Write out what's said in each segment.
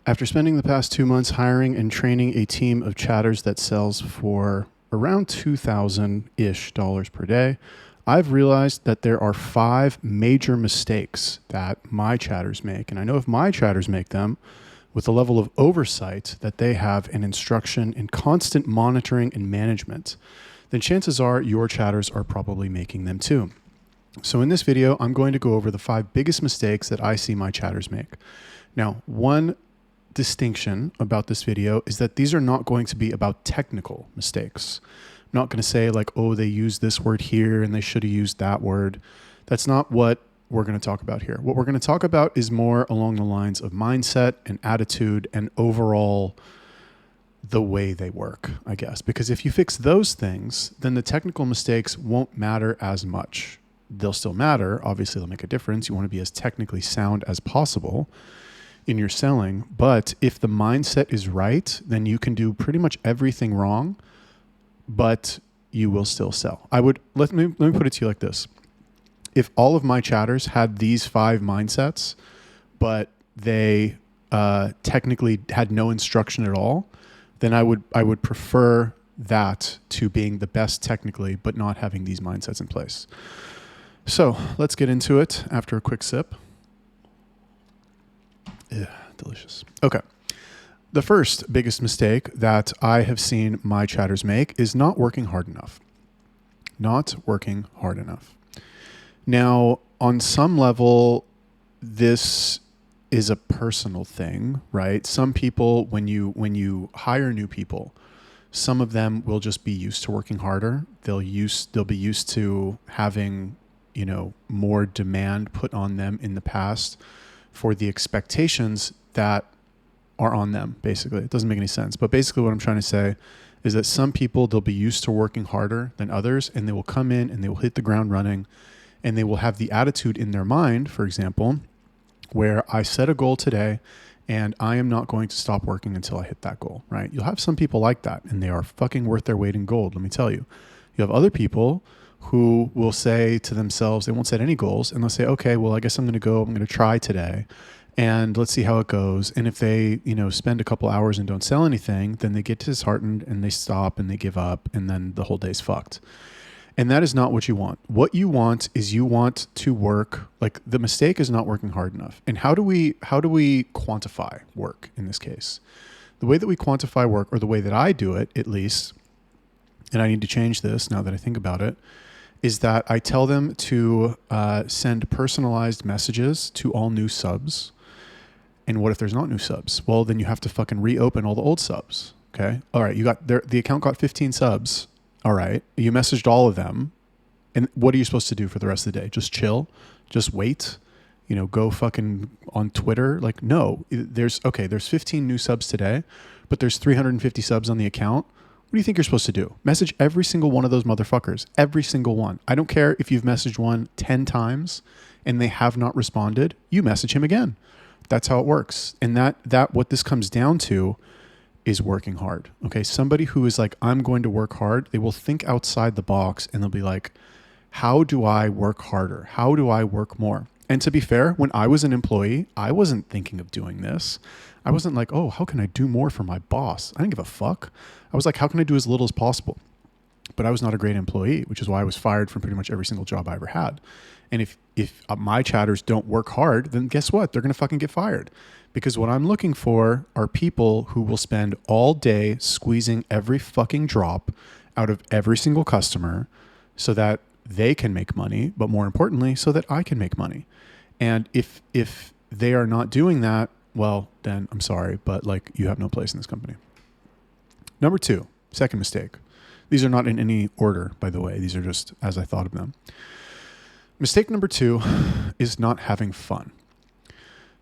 After spending the past 2 months hiring and training a team of chatters that sells for around $2,000-ish per day, I've realized that there are 5 major mistakes that my chatters make. And I know if my chatters make them with the level of oversight that they have in instruction and constant monitoring and management, then chances are your chatters are probably making them too. So in this video, I'm going to go over the 5 biggest mistakes that I see my chatters make. Now, one distinction about this video is that these are not going to be about technical mistakes. I'm not going to say like, oh, they used this word here and they should have used that word. That's not what we're going to talk about here. What we're going to talk about is more along the lines of mindset and attitude and overall the way they work, I guess. Because if you fix those things, then the technical mistakes won't matter as much. They'll still matter. Obviously, they'll make a difference. You want to be as technically sound as possible in your selling. But if the mindset is right, then you can do pretty much everything wrong, but you will still sell. Let me put it to you like this. If all of my chatters had these 5 mindsets, but they technically had no instruction at all, then I would prefer that to being the best technically, but not having these mindsets in place. So let's get into it after a quick sip. Yeah, delicious. Okay. The first biggest mistake that I have seen my chatters make is not working hard enough. Not working hard enough. Now, on some level, this is a personal thing, right? Some people, when you hire new people, some of them will just be used to working harder. They'll be used to having, more demand put on them in the past for the expectations that are on them, basically. It doesn't make any sense. But basically what I'm trying to say is that some people, they'll be used to working harder than others, and they will come in and they will hit the ground running, and they will have the attitude in their mind, for example, where I set a goal today and I am not going to stop working until I hit that goal, right? You'll have some people like that, and they are fucking worth their weight in gold, let me tell you. You have other people who will say to themselves, they won't set any goals, and they'll say, okay, well, I guess I'm going to try today, and let's see how it goes. And if they, spend a couple hours and don't sell anything, then they get disheartened and they stop and they give up, and then the whole day's fucked. And that is not what you want. What you want is you want to work, like the mistake is not working hard enough. And how do we quantify work in this case? The way that we quantify work, or the way that I do it at least, and I need to change this now that I think about it, is that I tell them to send personalized messages to all new subs. And what if there's not new subs? Well, then you have to fucking reopen all the old subs. Okay. All right. The account got 15 subs. All right. You messaged all of them. And what are you supposed to do for the rest of the day? Just chill? Just wait? Go fucking on Twitter? Like, no, there's 15 new subs today, but there's 350 subs on the account. What do you think you're supposed to do? Message every single one of those motherfuckers. Every single one. I don't care if you've messaged one 10 times and they have not responded. You message him again. That's how it works. And that what this comes down to is working hard. Okay. Somebody who is like, I'm going to work hard, they will think outside the box and they'll be like, how do I work harder? How do I work more? And to be fair, when I was an employee, I wasn't thinking of doing this. I wasn't like, oh, how can I do more for my boss? I didn't give a fuck. I was like, how can I do as little as possible? But I was not a great employee, which is why I was fired from pretty much every single job I ever had. And if my chatters don't work hard, then guess what? They're going to fucking get fired. Because what I'm looking for are people who will spend all day squeezing every fucking drop out of every single customer so that they can make money, but more importantly, so that I can make money. And if they are not doing that, well, then I'm sorry, but like you have no place in this company. Number 2, second mistake. These are not in any order, by the way. These are just as I thought of them. Mistake number 2 is not having fun.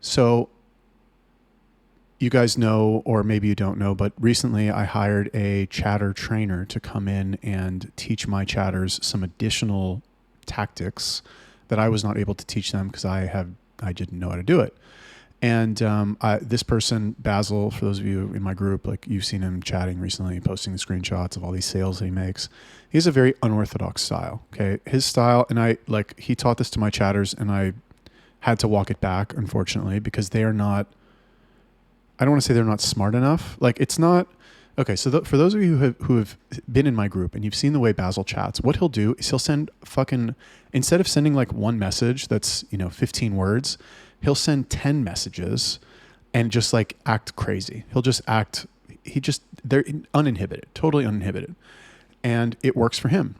So you guys know, or maybe you don't know, but recently I hired a chatter trainer to come in and teach my chatters some additional tactics that I was not able to teach them because I didn't know how to do it. And this person, Basil, for those of you in my group, like you've seen him chatting recently, posting the screenshots of all these sales that he makes. He has a very unorthodox style. Okay, his style, and he taught this to my chatters, and I had to walk it back, unfortunately, because they are not I don't want to say they're not smart enough. Like it's not, okay. So for those of you who have been in my group and you've seen the way Basil chats, what he'll do is he'll send instead of sending like one message that's, 15 words, he'll send 10 messages and just like act crazy. They're uninhibited, totally uninhibited. And it works for him.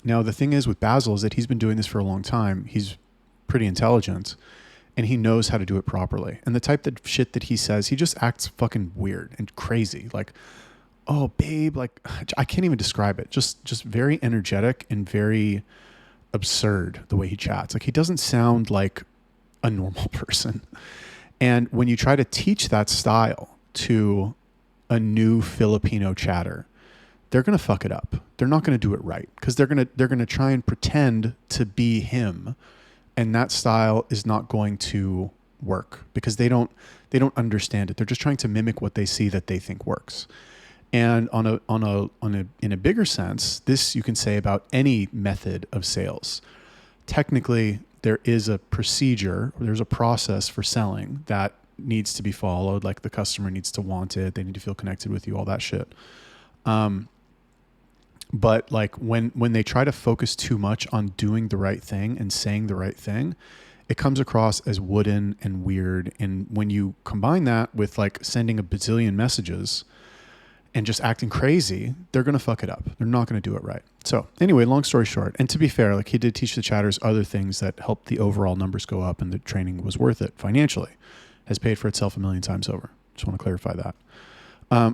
Now, the thing is with Basil is that he's been doing this for a long time. He's pretty intelligent and he knows how to do it properly. And the type of shit that he says, he just acts fucking weird and crazy. Like, oh, babe, like I can't even describe it. Just very energetic and very absurd the way he chats. Like he doesn't sound like a normal person. And when you try to teach that style to a new Filipino chatter, they're going to fuck it up. They're not going to do it right because they're going to try and pretend to be him, and that style is not going to work because they don't understand it. They're just trying to mimic what they see that they think works. And in a bigger sense, this you can say about any method of sales. Technically, there is a procedure, there's a process for selling that needs to be followed. Like the customer needs to want it, they need to feel connected with you, all that shit. But like when they try to focus too much on doing the right thing and saying the right thing, it comes across as wooden and weird. And when you combine that with like sending a bazillion messages and just acting crazy, they're going to fuck it up. They're not going to do it right. So anyway, long story short, and to be fair, like he did teach the chatters other things that helped the overall numbers go up, and the training was worth it financially, has paid for itself 1 million times over. Just want to clarify that.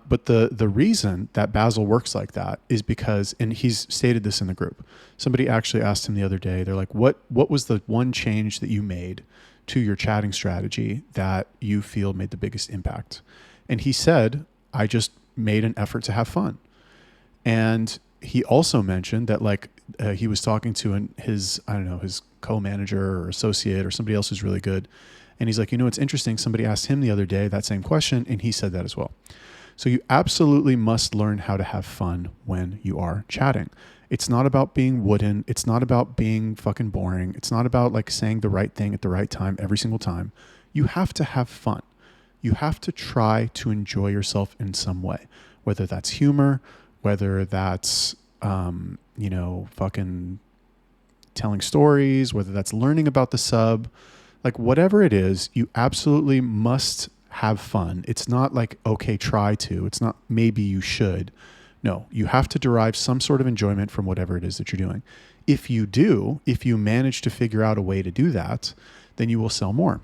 But the reason that Basil works like that is because, and he's stated this in the group, somebody actually asked him the other day, they're like, what was the one change that you made to your chatting strategy that you feel made the biggest impact? And he said, I just made an effort to have fun. And he also mentioned that like he was talking to his co-manager or associate or somebody else who's really good. And he's like, it's interesting. Somebody asked him the other day that same question, and he said that as well. So you absolutely must learn how to have fun when you are chatting. It's not about being wooden. It's not about being fucking boring. It's not about like saying the right thing at the right time every single time. You have to have fun. You have to try to enjoy yourself in some way, whether that's humor, whether that's, fucking telling stories, whether that's learning about the sub, like whatever it is, you absolutely must have fun. It's not like, okay, try to. It's not maybe you should. No, you have to derive some sort of enjoyment from whatever it is that you're doing. If you manage to figure out a way to do that, then you will sell more.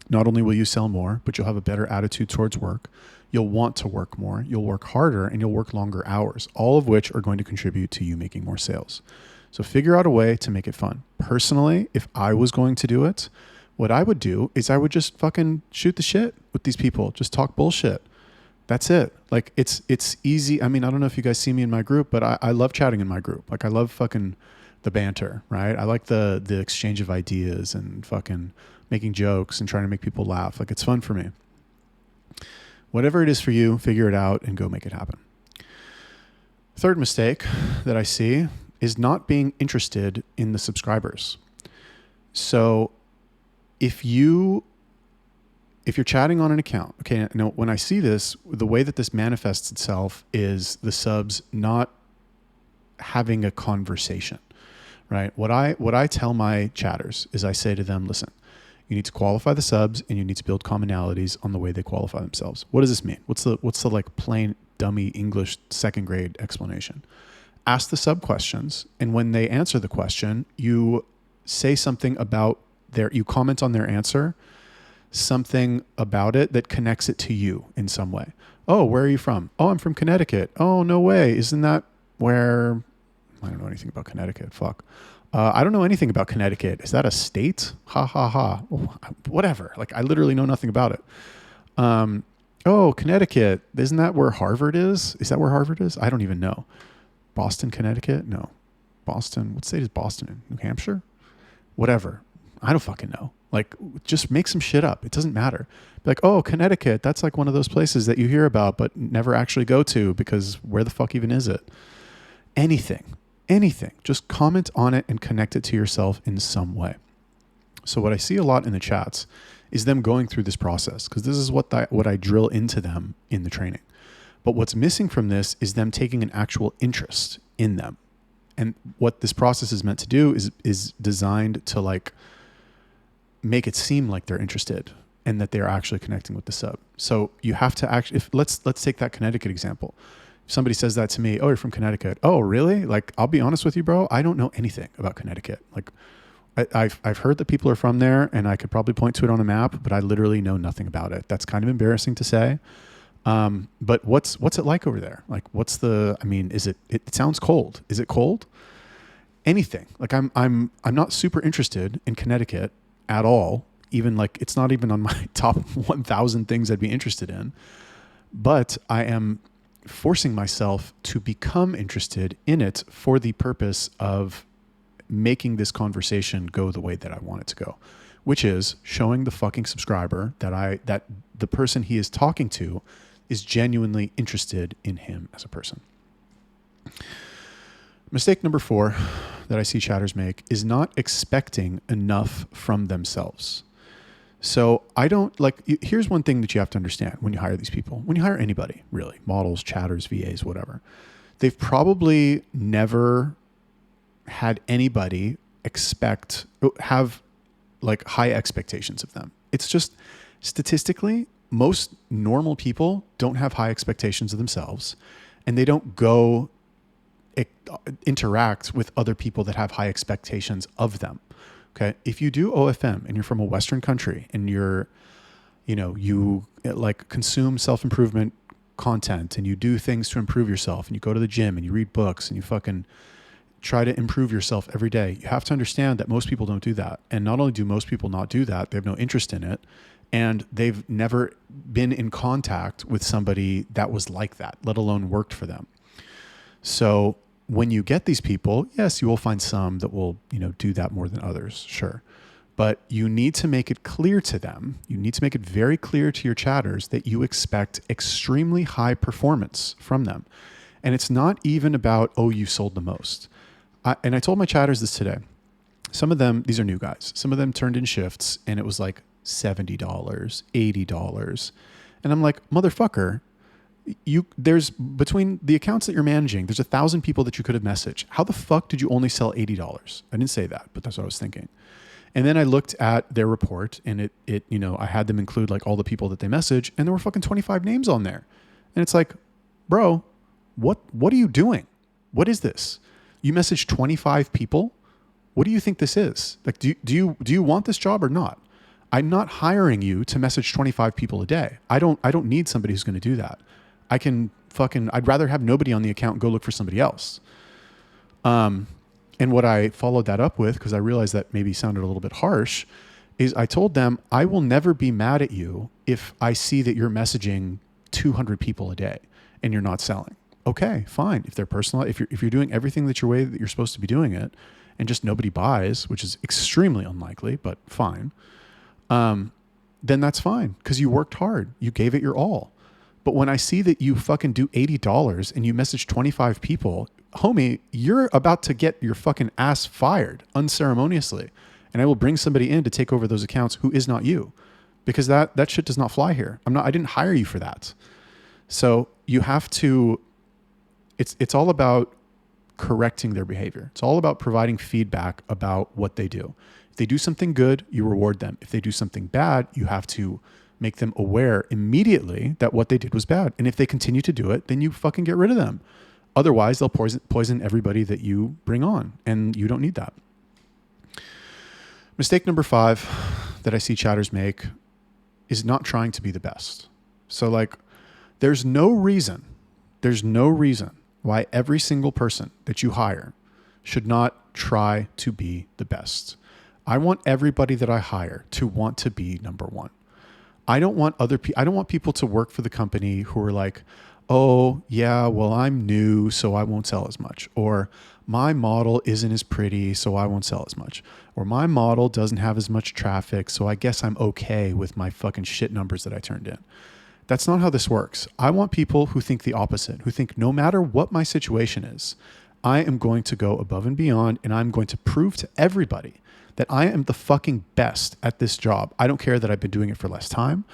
Not only will you sell more, but you'll have a better attitude towards work. You'll want to work more. You'll work harder, and you'll work longer hours, all of which are going to contribute to you making more sales. So figure out a way to make it fun. Personally, if I was going to do it, what I would do is I would just fucking shoot the shit with these people. Just talk bullshit. That's it. Like it's easy. I mean, I don't know if you guys see me in my group, but I love chatting in my group. Like I love fucking the banter, right? I like the exchange of ideas and fucking making jokes and trying to make people laugh. Like it's fun for me. Whatever it is for you, figure it out and go make it happen. Third mistake that I see is not being interested in the subscribers. So if you're chatting on an account, okay, now when I see this, the way that this manifests itself is the subs not having a conversation, right? What I tell my chatters is I say to them, listen, you need to qualify the subs and you need to build commonalities on the way they qualify themselves. What does this mean? What's the like plain dummy English second grade explanation? Ask the sub questions, and when they answer the question, you say something about you comment on their answer, something about it that connects it to you in some way. Oh, where are you from? Oh, I'm from Connecticut. Oh, no way. Isn't that where? I don't know anything about Connecticut. Fuck. I don't know anything about Connecticut. Is that a state? Ha ha ha. Whatever. Like I literally know nothing about it. Oh, Connecticut. Isn't that where Harvard is? Is that where Harvard is? I don't even know. Boston, Connecticut? No. Boston. What state is Boston in? New Hampshire? Whatever. I don't fucking know. Like, just make some shit up. It doesn't matter. Be like, oh, Connecticut, that's like one of those places that you hear about but never actually go to because where the fuck even is it? Anything. Just comment on it and connect it to yourself in some way. So what I see a lot in the chats is them going through this process, because this is what I drill into them in the training. But what's missing from this is them taking an actual interest in them. And what this process is meant to do is designed to like make it seem like they're interested and that they're actually connecting with the sub. So you have to actually, let's take that Connecticut example. If somebody says that to me, oh, you're from Connecticut. Oh, really? Like, I'll be honest with you, bro. I don't know anything about Connecticut. Like, I've heard that people are from there, and I could probably point to it on a map, but I literally know nothing about it. That's kind of embarrassing to say. But what's it like over there? Like, it sounds cold. Is it cold? Anything. Like, I'm not super interested in Connecticut at all. Even like, it's not even on my top 1,000 things I'd be interested in, but I am forcing myself to become interested in it for the purpose of making this conversation go the way that I want it to go, which is showing the fucking subscriber that the person he is talking to is genuinely interested in him as a person. Mistake number 4 that I see chatters make is not expecting enough from themselves. So here's one thing that you have to understand when you hire these people, when you hire anybody, really, models, chatters, VAs, whatever, they've probably never had anybody have like high expectations of them. It's just statistically, most normal people don't have high expectations of themselves, and they don't go interact with other people that have high expectations of them. Okay. If you do OFM and you're from a Western country and you like consume self-improvement content and you do things to improve yourself and you go to the gym and you read books and you fucking try to improve yourself every day, you have to understand that most people don't do that. And not only do most people not do that, they have no interest in it. And they've never been in contact with somebody that was like that, let alone worked for them. So when you get these people, yes, you will find some that will, do that more than others. Sure. But you need to make it clear to them. You need to make it very clear to your chatters that you expect extremely high performance from them. And it's not even about, oh, you sold the most. And I told my chatters this today. Some of them, these are new guys. Some of them turned in shifts and it was like $70, $80. And I'm like, motherfucker, there's between the accounts that you're managing, there's 1,000 people that you could have messaged. How the fuck did you only sell $80? I didn't say that, but that's what I was thinking. And then I looked at their report and I had them include like all the people that they message, and there were fucking 25 names on there. And it's like, bro, what are you doing? What is this? You messaged 25 people? What do you think this is? Like, do you want this job or not? I'm not hiring you to message 25 people a day. I don't need somebody who's going to do that. I'd rather have nobody on the account and go look for somebody else. And what I followed that up with, because I realized that maybe sounded a little bit harsh, is I told them, I will never be mad at you if I see that you're messaging 200 people a day and you're not selling. Okay, fine. If they're personal, if you're doing everything that you're supposed to be doing it, and just nobody buys, which is extremely unlikely, but fine, then that's fine, because you worked hard. You gave it your all. But when I see that you fucking do $80 and you message 25 people, homie, you're about to get your fucking ass fired unceremoniously. And I will bring somebody in to take over those accounts who is not you, because that shit does not fly here. I didn't hire you for that. So you have to, it's all about correcting their behavior. It's all about providing feedback about what they do. If they do something good, you reward them. If they do something bad, you have to make them aware immediately that what they did was bad. And if they continue to do it, then you fucking get rid of them. Otherwise, they'll poison everybody that you bring on, and you don't need that. Mistake number 5 that I see chatters make is not trying to be the best. So like, there's no reason why every single person that you hire should not try to be the best. I want everybody that I hire to want to be number one. I don't want people to work for the company who are like, oh yeah, well, I'm new, so I won't sell as much. Or my model isn't as pretty, so I won't sell as much. Or my model doesn't have as much traffic, so I guess I'm okay with my fucking shit numbers that I turned in. That's not how this works. I want people who think the opposite, who think no matter what my situation is, I am going to go above and beyond, and I'm going to prove to everybody that I am the fucking best at this job. I don't care that I've been doing it for less time.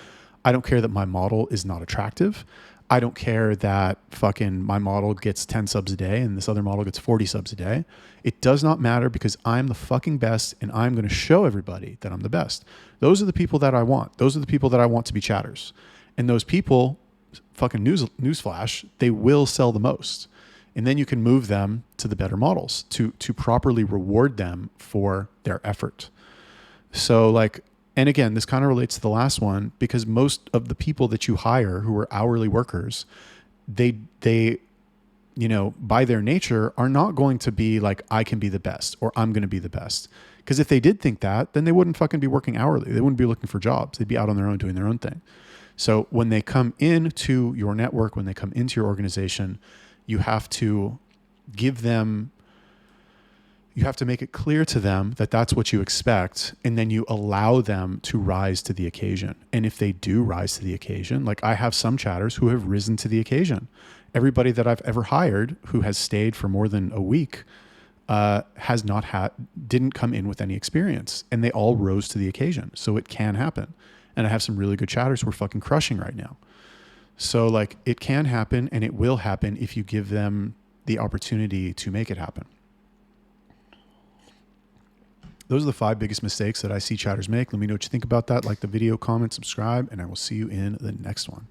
I don't care that my model is not attractive. I don't care that fucking my model gets 10 subs a day and this other model gets 40 subs a day. It does not matter because I'm the fucking best and I'm going to show everybody that I'm the best. Those are the people that I want. Those are the people that I want to be chatters. And those people, fucking newsflash, they will sell the most. And then you can move them to the better models to properly reward them for their effort. So like, and again, this kind of relates to the last one because most of the people that you hire who are hourly workers, they, you know, by their nature are not going to be like, I can be the best or I'm going to be the best. Because if they did think that, then they wouldn't fucking be working hourly. They wouldn't be looking for jobs. They'd be out on their own doing their own thing. So when they come into your network, when they come into your organization, you have to give them, you have to make it clear to them that that's what you expect. And then you allow them to rise to the occasion. And if they do rise to the occasion, like I have some chatters who have risen to the occasion. Everybody that I've ever hired who has stayed for more than a week didn't come in with any experience, and they all rose to the occasion. So it can happen. And I have some really good chatters who are fucking crushing right now. So like it can happen and it will happen if you give them the opportunity to make it happen. Those are the 5 biggest mistakes that I see chatters make. Let me know what you think about that. Like the video, comment, subscribe, and I will see you in the next one.